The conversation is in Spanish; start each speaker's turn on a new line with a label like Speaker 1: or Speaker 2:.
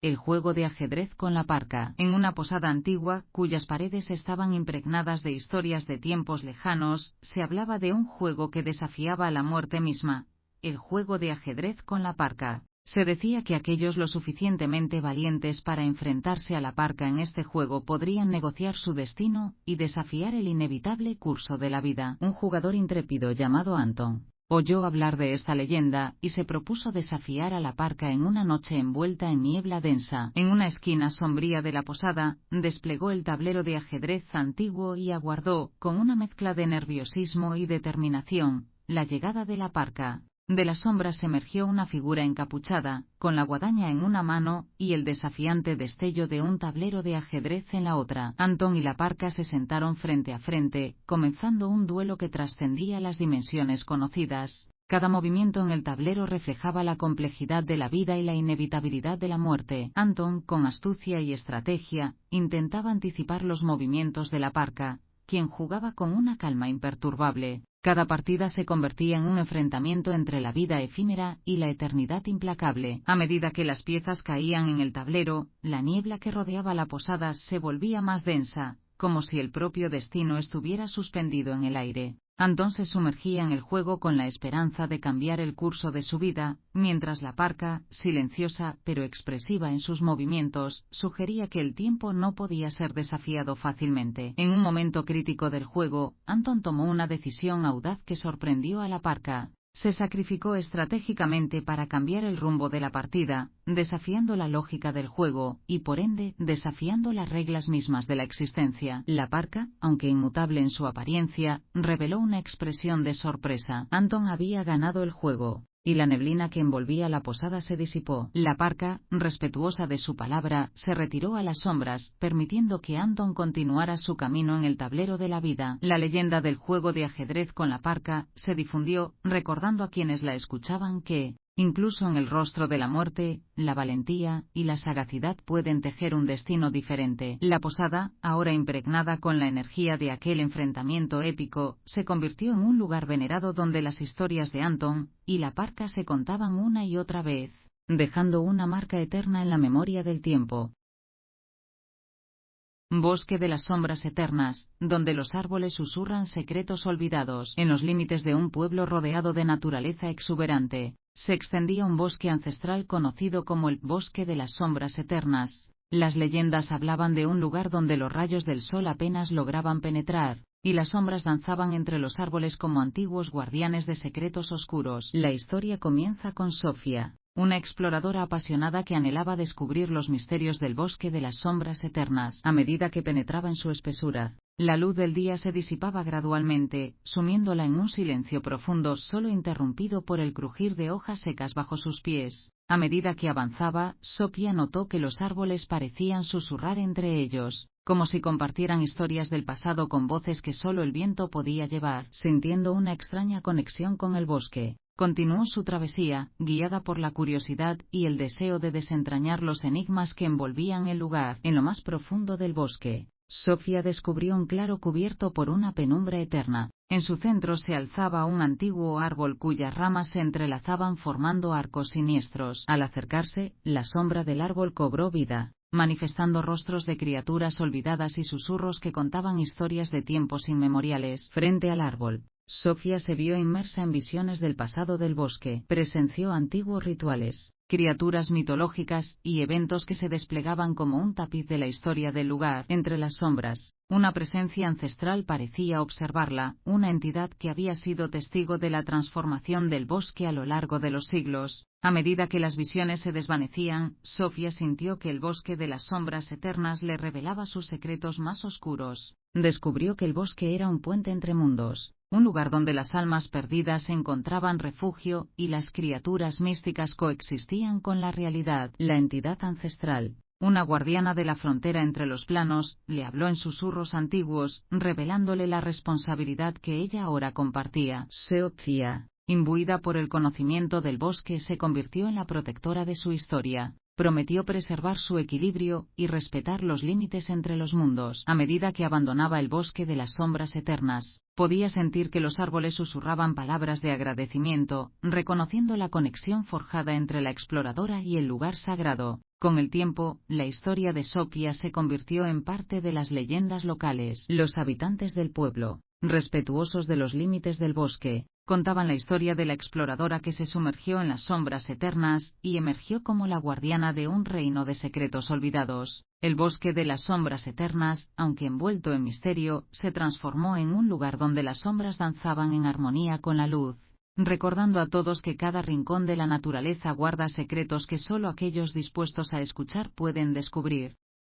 Speaker 1: el juego de ajedrez con la parca. En una posada antigua, cuyas paredes estaban impregnadas de historias de tiempos lejanos, se hablaba de un juego que desafiaba a la muerte misma, el juego de ajedrez con la parca. Se decía que aquellos lo suficientemente valientes para enfrentarse a la parca en este juego podrían negociar su destino y desafiar el inevitable curso de la vida. Un jugador intrépido llamado Anton oyó hablar de esta leyenda y se propuso desafiar a la parca en una noche envuelta en niebla densa. En una esquina sombría de la posada, desplegó el tablero de ajedrez antiguo y aguardó, con una mezcla de nerviosismo y determinación, la llegada de la parca. De las sombras emergió una figura encapuchada, con la guadaña en una mano y el desafiante destello de un tablero de ajedrez en la otra. Anton y la parca se sentaron frente a frente, comenzando un duelo que trascendía las dimensiones conocidas. Cada movimiento en el tablero reflejaba la complejidad de la vida y la inevitabilidad de la muerte. Anton, con astucia y estrategia, intentaba anticipar los movimientos de la parca, quien jugaba con una calma imperturbable. Cada partida se convertía en un enfrentamiento entre la vida efímera y la eternidad implacable. A medida que las piezas caían en el tablero, la niebla que rodeaba la posada se volvía más densa, como si el propio destino estuviera suspendido en el aire. Anton se sumergía en el juego con la esperanza de cambiar el curso de su vida, mientras la parca, silenciosa pero expresiva en sus movimientos, sugería que el tiempo no podía ser desafiado fácilmente. En un momento crítico del juego, Anton tomó una decisión audaz que sorprendió a la parca. Se sacrificó estratégicamente para cambiar el rumbo de la partida, desafiando la lógica del juego y, por ende, desafiando las reglas mismas de la existencia. La parca, aunque inmutable en su apariencia, reveló una expresión de sorpresa. Anton había ganado el juego, y la neblina que envolvía la posada se disipó. La parca, respetuosa de su palabra, se retiró a las sombras, permitiendo que Anton continuara su camino en el tablero de la vida. La leyenda del juego de ajedrez con la parca se difundió, recordando a quienes la escuchaban que, incluso en el rostro de la muerte, la valentía y la sagacidad pueden tejer un destino diferente. La posada, ahora impregnada con la energía de aquel enfrentamiento épico, se convirtió en un lugar venerado donde las historias de Anton y la parca se contaban una y otra vez, dejando una marca eterna en la memoria del tiempo. Bosque de las sombras eternas, donde los árboles susurran secretos olvidados. En los límites de un pueblo rodeado de naturaleza exuberante, se extendía un bosque ancestral conocido como el Bosque de las Sombras Eternas. Las leyendas hablaban de un lugar donde los rayos del sol apenas lograban penetrar, y las sombras danzaban entre los árboles como antiguos guardianes de secretos oscuros. La historia comienza con Sofía, una exploradora apasionada que anhelaba descubrir los misterios del Bosque de las Sombras Eternas. A medida que penetraba en su espesura, la luz del día se disipaba gradualmente, sumiéndola en un silencio profundo solo interrumpido por el crujir de hojas secas bajo sus pies. A medida que avanzaba, Sofía notó que los árboles parecían susurrar entre ellos, como si compartieran historias del pasado con voces que solo el viento podía llevar. Sintiendo una extraña conexión con el bosque, continuó su travesía, guiada por la curiosidad y el deseo de desentrañar los enigmas que envolvían el lugar. En lo más profundo del bosque, Sofía descubrió un claro cubierto por una penumbra eterna. En su centro se alzaba un antiguo árbol cuyas ramas se entrelazaban formando arcos siniestros. Al acercarse, la sombra del árbol cobró vida, manifestando rostros de criaturas olvidadas y susurros que contaban historias de tiempos inmemoriales. Frente al árbol, Sofía se vio inmersa en visiones del pasado del bosque. Presenció antiguos rituales, criaturas mitológicas y eventos que se desplegaban como un tapiz de la historia del lugar. Entre las sombras, una presencia ancestral parecía observarla, una entidad que había sido testigo de la transformación del bosque a lo largo de los siglos. A medida que las visiones se desvanecían, Sofía sintió que el Bosque de las Sombras Eternas le revelaba sus secretos más oscuros. Descubrió que el bosque era un puente entre mundos, un lugar donde las almas perdidas encontraban refugio y las criaturas místicas coexistían con la realidad. La entidad ancestral, una guardiana de la frontera entre los planos, le habló en susurros antiguos, revelándole la responsabilidad que ella ahora compartía. Sofía, imbuida por el conocimiento del bosque, se convirtió en la protectora de su historia. Prometió preservar su equilibrio y respetar los límites entre los mundos. A medida que abandonaba el Bosque de las Sombras Eternas, podía sentir que los árboles susurraban palabras de agradecimiento, reconociendo la conexión forjada entre la exploradora y el lugar sagrado. Con el tiempo, la historia de Sopia se convirtió en parte de las leyendas locales. Los habitantes del pueblo, respetuosos de los límites del bosque, contaban la historia de la exploradora que se sumergió en las sombras eternas y emergió como la guardiana de un reino de secretos olvidados. El bosque de las sombras eternas, aunque envuelto en misterio, se transformó en un lugar donde las sombras danzaban en armonía con la luz, recordando a todos que cada rincón de la naturaleza guarda secretos que solo aquellos dispuestos a escuchar pueden descubrir.